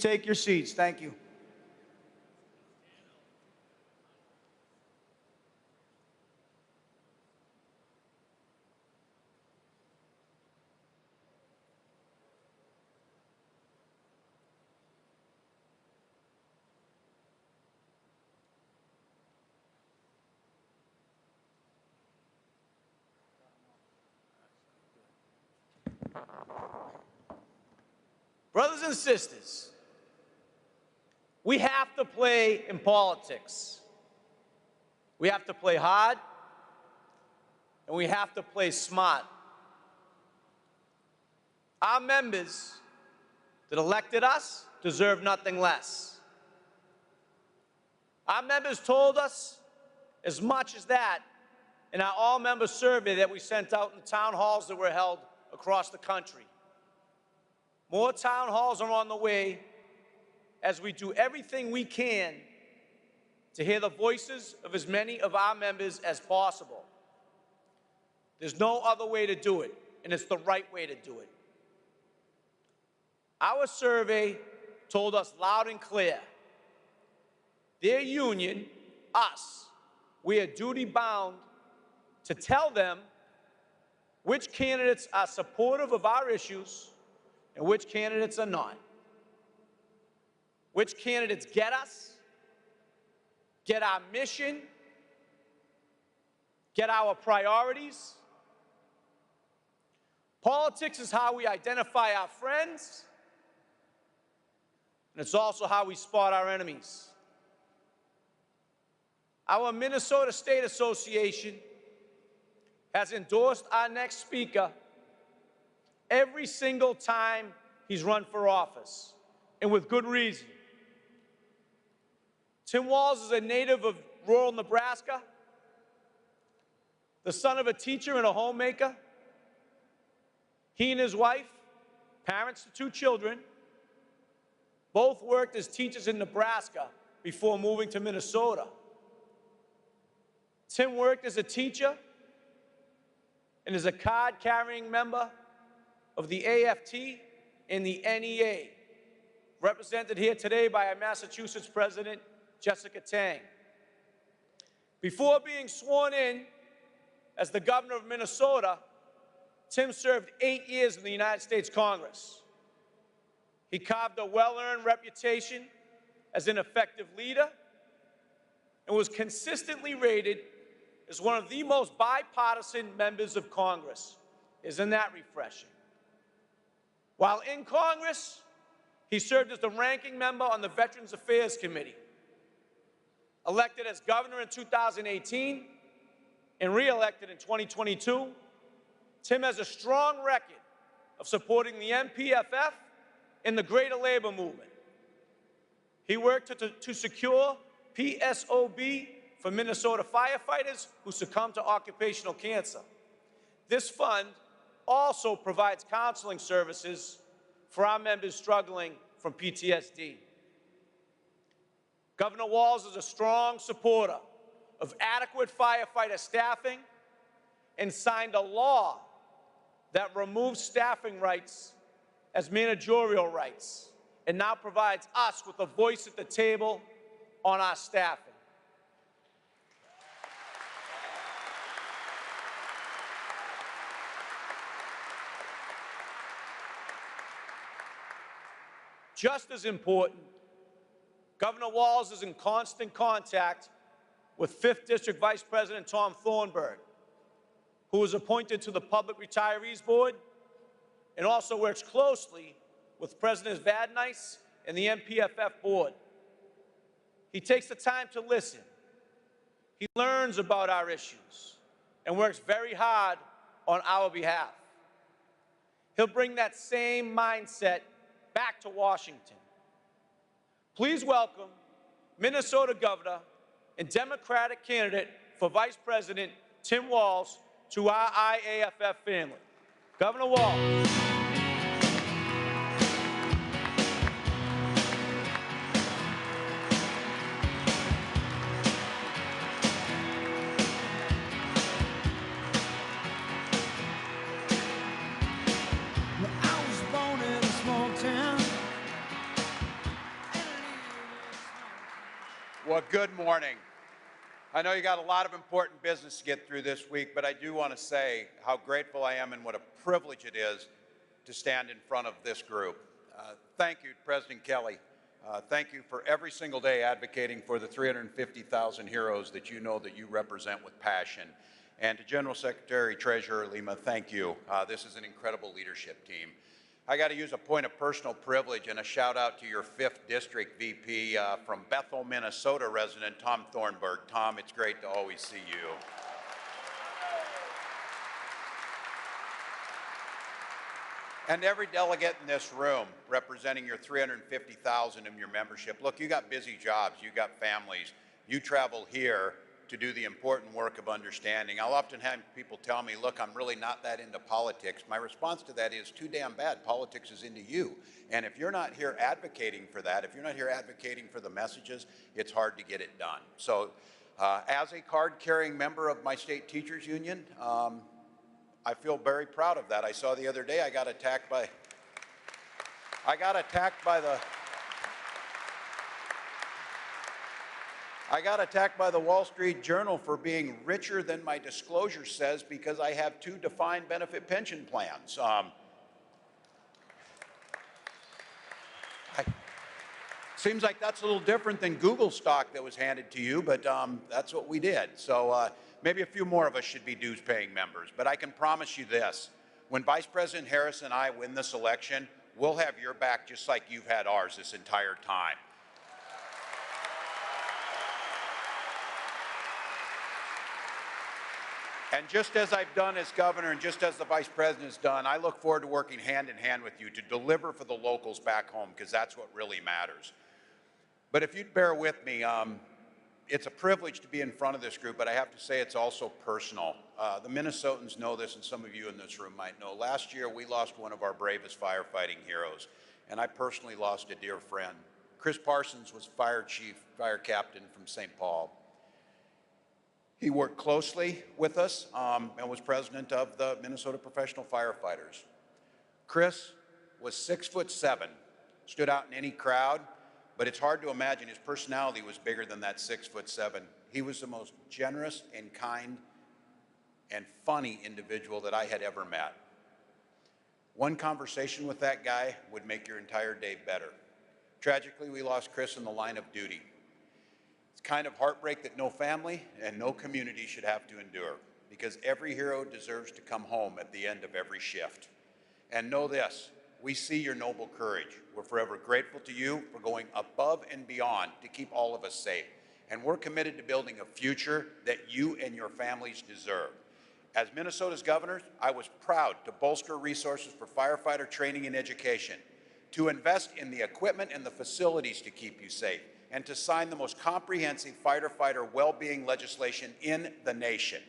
take your seats. Thank you. Brothers and sisters, we have to play in politics. We have to play hard, and we have to play smart. Our members that elected us deserve nothing less. Our members told us as much as that in our all-member survey that we sent out in town halls that were held across the country. More town halls are on the way as we do everything we can to hear the voices of as many of our members as possible. There's no other way to do it, and it's the right way to do it. Our survey told us loud and clear, their union, us, we are duty-bound to tell them which candidates are supportive of our issues and which candidates are not. Which candidates get us, get our mission, get our priorities. Politics is how we identify our friends, and it's also how we spot our enemies. Our Minnesota State Association has endorsed our next speaker every single time he's run for office, and with good reason. Tim Walz is a native of rural Nebraska, the son of a teacher and a homemaker. He and his wife, parents to 2 children, both worked as teachers in Nebraska before moving to Minnesota. Tim worked as a teacher and is a card-carrying member of the AFT and the NEA, represented here today by our Massachusetts President, Jessica Tang. Before being sworn in as the governor of Minnesota, Tim served 8 years in the United States Congress. He carved a well-earned reputation as an effective leader and was consistently rated as one of the most bipartisan members of Congress. Isn't that refreshing? While in Congress, he served as the ranking member on the Veterans Affairs Committee. Elected as governor in 2018 and re-elected in 2022, Tim has a strong record of supporting the MPFF and the greater labor movement. He worked to secure PSOB for Minnesota firefighters who succumbed to occupational cancer. This fund also provides counseling services for our members struggling from PTSD. Governor Walz is a strong supporter of adequate firefighter staffing and signed a law that removes staffing rights as managerial rights and now provides us with a voice at the table on our staffing. Just as important, Governor Walz is in constant contact with 5th District Vice President Tom Thornburg, who was appointed to the Public Retirees Board and also works closely with President Vadnais and the MPFF Board. He takes the time to listen. He learns about our issues and works very hard on our behalf. He'll bring that same mindset back to Washington. Please welcome Minnesota Governor and Democratic candidate for Vice President Tim Walz to our IAFF family. Governor Walz. Well, good morning. I know you got a lot of important business to get through this week, but I do want to say how grateful I am and what a privilege it is to stand in front of this group. Thank you, President Kelly. Thank you for every single day advocating for the 350,000 heroes that you know that you represent with passion. And to General Secretary Treasurer Lima, thank you. This is an incredible leadership team. I got to use a point of personal privilege and a shout out to your 5th District VP from Bethel, Minnesota resident, Tom Thornburg. Tom, it's great to always see you. And every delegate in this room representing your 350,000 of your membership. Look, you got busy jobs, you got families. You travel here to do the important work of understanding. I'll often have people tell me, look, I'm really not that into politics. My response to that is too damn bad. Politics is into you. And if you're not here advocating for that, if you're not here advocating for the messages, it's hard to get it done. So as a card-carrying member of my state teachers union, I feel very proud of that. I saw the other day I got attacked by the Wall Street Journal for being richer than my disclosure says because I have 2 defined benefit pension plans. Seems like that's a little different than Google stock that was handed to you, but that's what we did. So maybe a few more of us should be dues-paying members. But I can promise you this, when Vice President Harris and I win this election, we'll have your back just like you've had ours this entire time. And just as I've done as governor and just as the vice president has done, I look forward to working hand in hand with you to deliver for the locals back home, because that's what really matters. But if you'd bear with me, it's a privilege to be in front of this group, but I have to say it's also personal. The Minnesotans know this, and some of you in this room might know. Last year, we lost one of our bravest firefighting heroes, and I personally lost a dear friend. Chris Parsons was fire chief, fire captain from St. Paul. He worked closely with us and was president of the Minnesota Professional Firefighters. Chris was 6'7", stood out in any crowd, but it's hard to imagine his personality was bigger than that 6'7". He was the most generous and kind and funny individual that I had ever met. One conversation with that guy would make your entire day better. Tragically, we lost Chris in the line of duty. It's kind of heartbreak that no family and no community should have to endure, because every hero deserves to come home at the end of every shift. And know this, we see your noble courage. We're forever grateful to you for going above and beyond to keep all of us safe. And we're committed to building a future that you and your families deserve. As Minnesota's governor, I was proud to bolster resources for firefighter training and education, to invest in the equipment and the facilities to keep you safe, and to sign the most comprehensive fighter well-being legislation in the nation.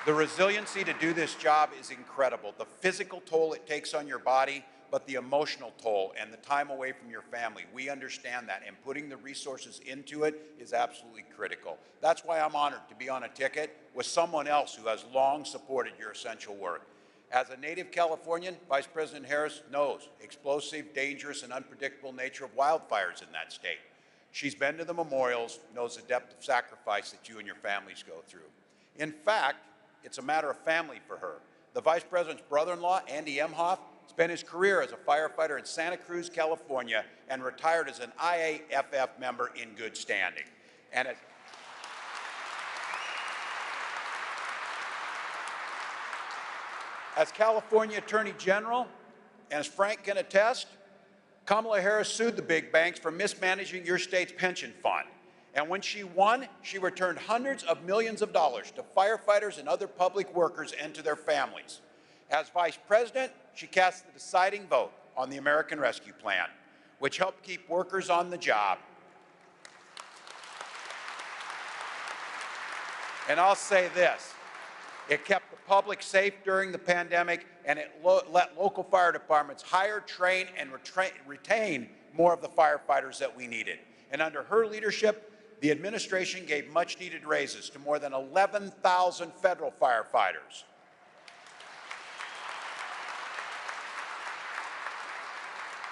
The resiliency to do this job is incredible. The physical toll it takes on your body, but the emotional toll and the time away from your family. We understand that, and putting the resources into it is absolutely critical. That's why I'm honored to be on a ticket with someone else who has long supported your essential work. As a native Californian, Vice President Harris knows explosive, dangerous, and unpredictable nature of wildfires in that state. She's been to the memorials, knows the depth of sacrifice that you and your families go through. In fact, it's a matter of family for her. The Vice President's brother-in-law, Andy Emhoff, spent his career as a firefighter in Santa Cruz, California, and retired as an IAFF member in good standing. And as California Attorney General, and as Frank can attest, Kamala Harris sued the big banks for mismanaging your state's pension fund. And when she won, she returned hundreds of millions of dollars to firefighters and other public workers and to their families. As Vice President, she cast the deciding vote on the American Rescue Plan, which helped keep workers on the job. And I'll say this, it kept the public safe during the pandemic, and it let local fire departments hire, train, and retain more of the firefighters that we needed. And under her leadership, the administration gave much-needed raises to more than 11,000 federal firefighters.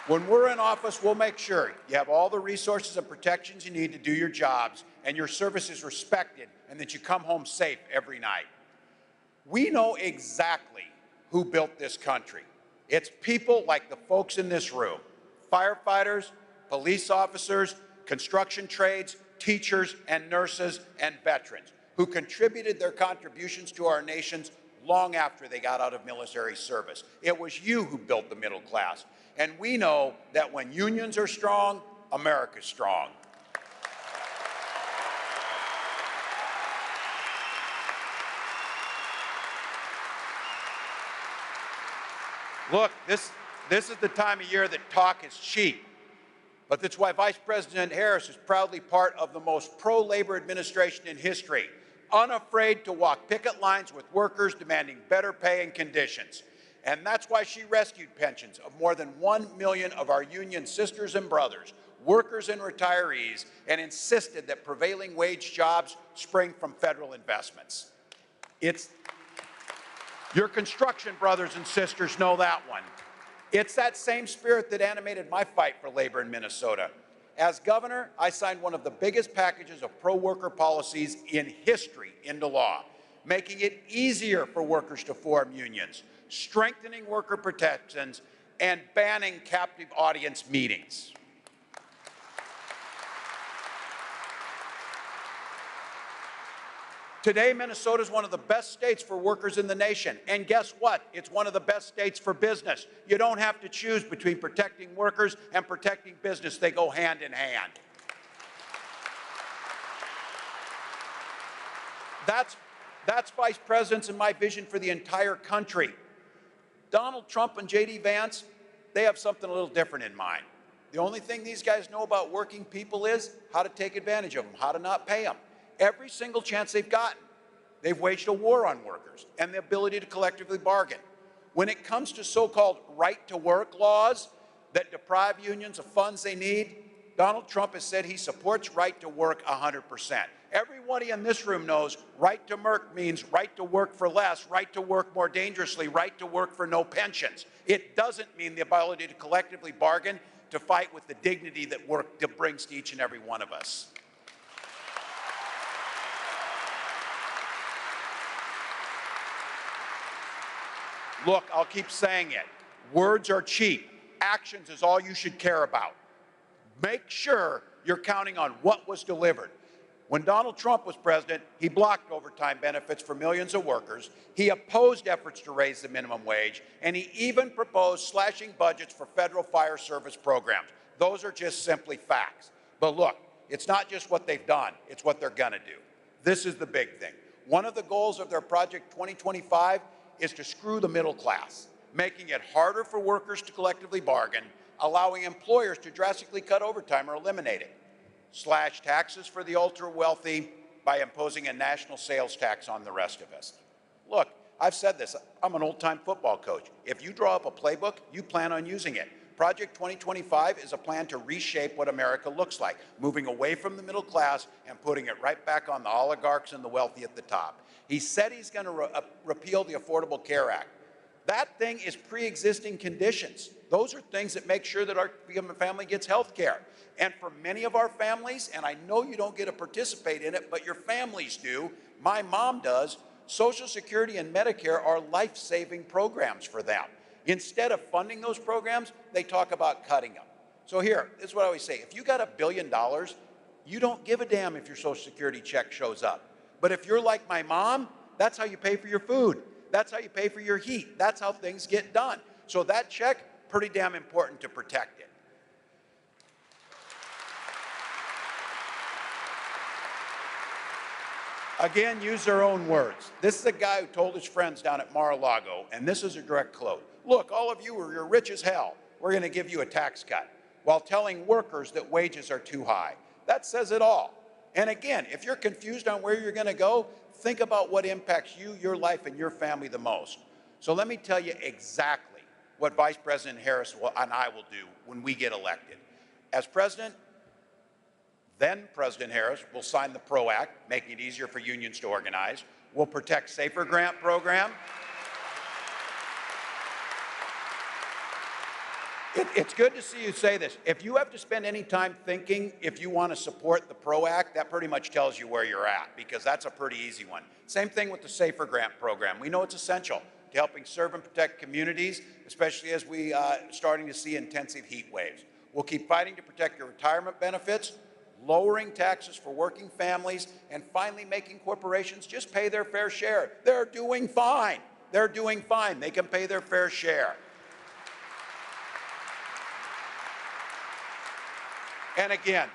When we're in office, we'll make sure you have all the resources and protections you need to do your jobs and your service is respected and that you come home safe every night. We know exactly who built this country. It's people like the folks in this room, firefighters, police officers, construction trades, teachers and nurses and veterans who contributed their contributions to our nations long after they got out of military service. It was you who built the middle class. And we know that when unions are strong, America's strong. Look, this is the time of year that talk is cheap. But that's why Vice President Harris is proudly part of the most pro-labor administration in history, unafraid to walk picket lines with workers demanding better pay and conditions. And that's why she rescued pensions of more than 1 million of our union sisters and brothers, workers and retirees, and insisted that prevailing wage jobs spring from federal investments. Your construction brothers and sisters know that one. It's that same spirit that animated my fight for labor in Minnesota. As governor, I signed one of the biggest packages of pro-worker policies in history into law, making it easier for workers to form unions, strengthening worker protections, and banning captive audience meetings. Today, Minnesota is one of the best states for workers in the nation. And guess what? It's one of the best states for business. You don't have to choose between protecting workers and protecting business. They go hand in hand. That's Vice President's and my vision for the entire country. Donald Trump and J.D. Vance, they have something a little different in mind. The only thing these guys know about working people is how to take advantage of them, how to not pay them. Every single chance they've gotten, they've waged a war on workers and the ability to collectively bargain. When it comes to so-called right-to-work laws that deprive unions of funds they need, Donald Trump has said he supports right to work 100%. Everybody in this room knows right to work means right to work for less, right to work more dangerously, right to work for no pensions. It doesn't mean the ability to collectively bargain to fight with the dignity that work brings to each and every one of us. Look, I'll keep saying it. Words are cheap. Actions is all you should care about. Make sure you're counting on what was delivered. When Donald Trump was president, he blocked overtime benefits for millions of workers. He opposed efforts to raise the minimum wage, and he even proposed slashing budgets for federal fire service programs. Those are just simply facts. But look, it's not just what they've done, it's what they're going to do. This is the big thing. One of the goals of their Project 2025 is to screw the middle class, making it harder for workers to collectively bargain, allowing employers to drastically cut overtime or eliminate it, slash taxes for the ultra-wealthy by imposing a national sales tax on the rest of us. Look, I've said this, I'm an old-time football coach. If you draw up a playbook, you plan on using it. Project 2025 is a plan to reshape what America looks like, moving away from the middle class and putting it right back on the oligarchs and the wealthy at the top. He said he's going to repeal the Affordable Care Act. That thing is pre-existing conditions. Those are things that make sure that our family gets health care. And for many of our families, and I know you don't get to participate in it, but your families do, my mom does, Social Security and Medicare are life-saving programs for them. Instead of funding those programs, they talk about cutting them. So here, this is what I always say. If you got $1 billion, you don't give a damn if your Social Security check shows up. But if you're like my mom, that's how you pay for your food. That's how you pay for your heat. That's how things get done. So that check, pretty damn important to protect it. Again, use their own words. This is a guy who told his friends down at Mar-a-Lago, and this is a direct quote. Look, all of you you're rich as hell. We're going to give you a tax cut, while telling workers that wages are too high. That says it all. And again, if you're confused on where you're going to go, think about what impacts you, your life, and your family the most. So let me tell you exactly what Vice President Harris and I will do when we get elected. As president, then President Harris will sign the PRO Act, making it easier for unions to organize. We'll protect Safer Grant program. It's good to see you say this. If you have to spend any time thinking if you want to support the PRO Act, that pretty much tells you where you're at, because that's a pretty easy one. Same thing with the SAFER Grant program. We know it's essential to helping serve and protect communities, especially as we starting to see intensive heat waves. We'll keep fighting to protect your retirement benefits, lowering taxes for working families, and finally making corporations just pay their fair share. They're doing fine. They're doing fine. They can pay their fair share. And again,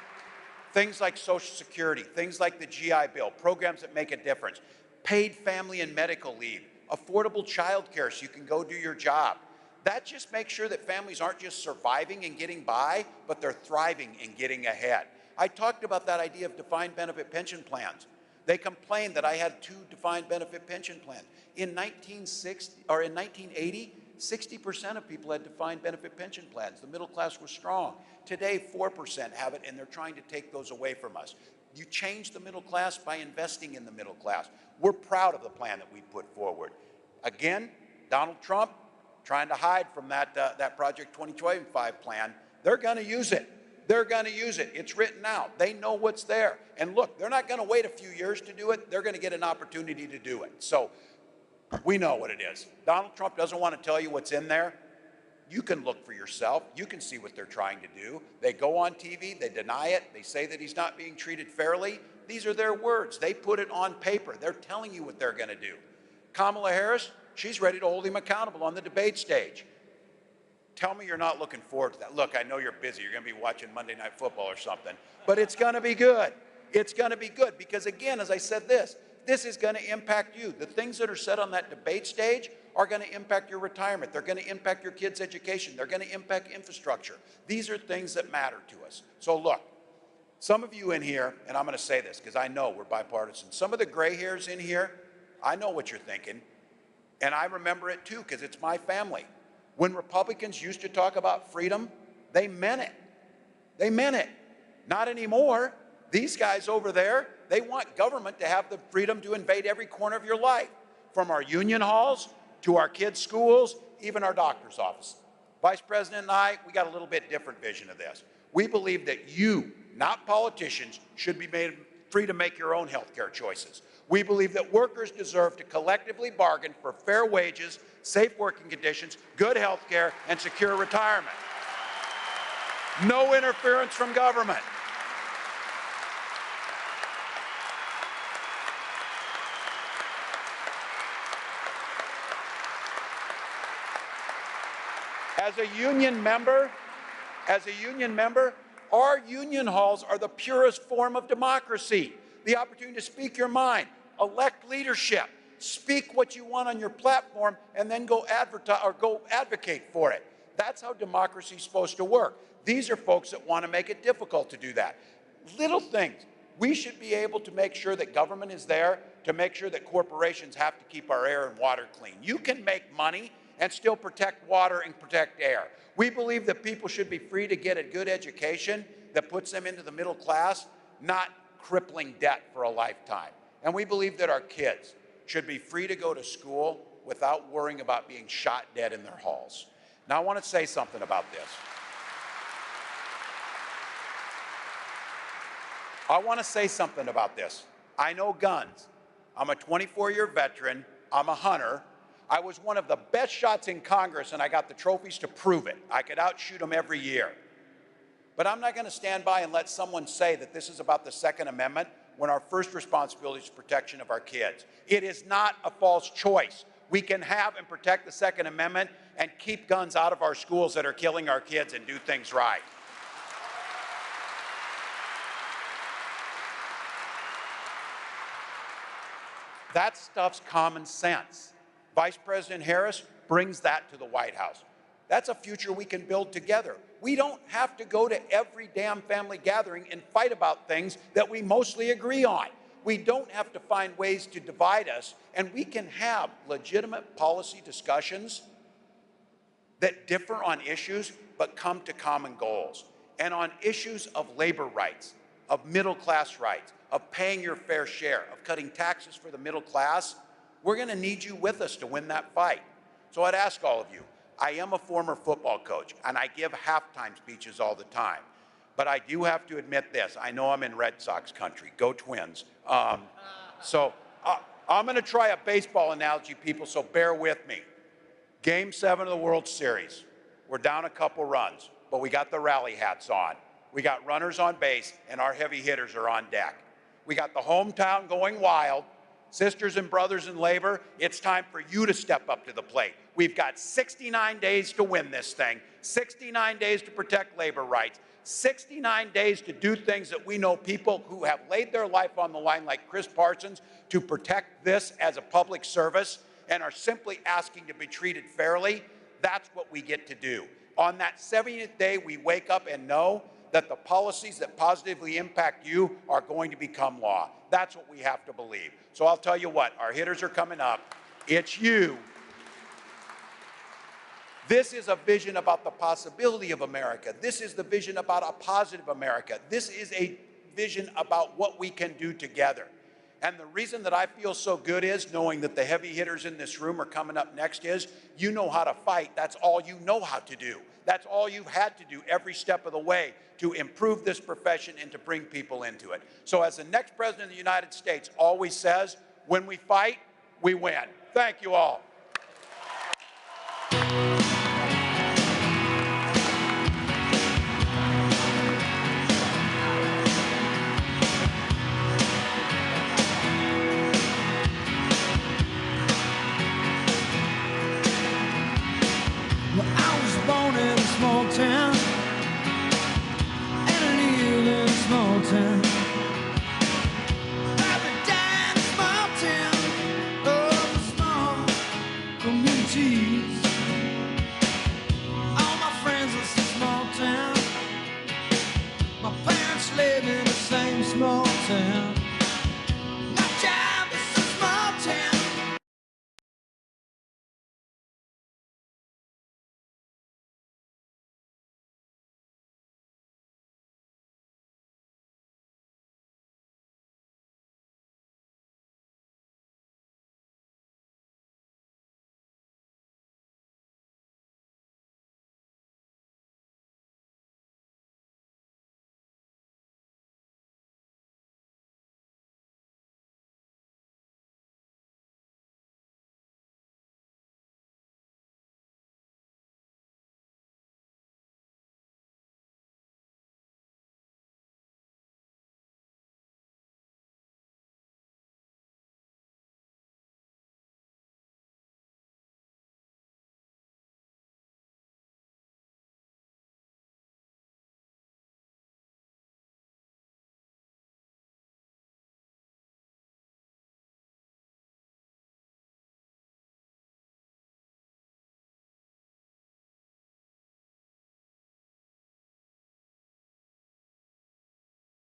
things like Social Security, things like the GI Bill, programs that make a difference, paid family and medical leave, affordable child care so you can go do your job. That just makes sure that families aren't just surviving and getting by, but they're thriving and getting ahead. I talked about that idea of defined benefit pension plans. They complained that I had 2 defined benefit pension plans. In 1980, 60% of people had defined benefit pension plans. The middle class was strong. Today, 4% have it, and they're trying to take those away from us. You change the middle class by investing in the middle class. We're proud of the plan that we put forward. Again, Donald Trump trying to hide from that Project 2025 plan. They're going to use it. They're going to use it. It's written out. They know what's there. And look, they're not going to wait a few years to do it. They're going to get an opportunity to do it. So we know what it is. Donald Trump doesn't want to tell you what's in there. You can look for yourself. You can see what they're trying to do. They go on TV. They deny it. They say that he's not being treated fairly. These are their words. They put it on paper. They're telling you what they're going to do. Kamala Harris, she's ready to hold him accountable on the debate stage. Tell me you're not looking forward to that. Look, I know you're busy. You're going to be watching Monday Night Football or something. But it's going to be good. It's going to be good because, again, as I said this is going to impact you. The things that are said on that debate stage are going to impact your retirement. They're going to impact your kids' education. They're going to impact infrastructure. These are things that matter to us. So look, some of you in here, and I'm going to say this because I know we're bipartisan, some of the gray hairs in here, I know what you're thinking, and I remember it too because it's my family. When Republicans used to talk about freedom, they meant it. They meant it. Not anymore. These guys over there, they want government to have the freedom to invade every corner of your life, from our union halls to our kids' schools, even our doctor's office. Vice President and I, we got a little bit different vision of this. We believe that you, not politicians, should be made free to make your own health care choices. We believe that workers deserve to collectively bargain for fair wages, safe working conditions, good health care, and secure retirement. No interference from government. As a union member, our union halls are the purest form of democracy. The opportunity to speak your mind, elect leadership, speak what you want on your platform, and then go advertise or go advocate for it. That's how democracy is supposed to work. These are folks that want to make it difficult to do that. Little things. We should be able to make sure that government is there to make sure that corporations have to keep our air and water clean. You can make money and still protect water and protect air. We believe that people should be free to get a good education that puts them into the middle class, not crippling debt for a lifetime. And we believe that our kids should be free to go to school without worrying about being shot dead in their halls. Now, I want to say something about this. I know guns. I'm a 24-year veteran. I'm a hunter. I was one of the best shots in Congress, and I got the trophies to prove it. I could outshoot them every year. But I'm not going to stand by and let someone say that this is about the Second Amendment when our first responsibility is protection of our kids. It is not a false choice. We can have and protect the Second Amendment and keep guns out of our schools that are killing our kids and do things right. That stuff's common sense. Vice President Harris brings that to the White House. That's a future we can build together. We don't have to go to every damn family gathering and fight about things that we mostly agree on. We don't have to find ways to divide us, and we can have legitimate policy discussions that differ on issues but come to common goals. And on issues of labor rights, of middle class rights, of paying your fair share, of cutting taxes for the middle class, we're going to need you with us to win that fight. So I'd ask all of you, I am a former football coach, and I give halftime speeches all the time. But I do have to admit this. I know I'm in Red Sox country. Go Twins. So I'm going to try a baseball analogy, people, so bear with me. Game 7 of the World Series. We're down a couple runs, but we got the rally hats on. We got runners on base, and our heavy hitters are on deck. We got the hometown going wild. Sisters and brothers in labor, it's time for you to step up to the plate. We've got 69 days to win this thing, 69 days to protect labor rights, 69 days to do things that we know people who have laid their life on the line, like Chris Parsons, to protect this as a public service and are simply asking to be treated fairly. That's what we get to do. On that 70th day, we wake up and know that the policies that positively impact you are going to become law. That's what we have to believe. So I'll tell you what, our hitters are coming up. It's you. This is a vision about the possibility of America. This is the vision about a positive America. This is a vision about what we can do together. And the reason that I feel so good is knowing that the heavy hitters in this room are coming up next is you know how to fight. That's all you know how to do. That's all you've had to do every step of the way to improve this profession and to bring people into it. So as the next president of the United States always says, when we fight, we win. Thank you all.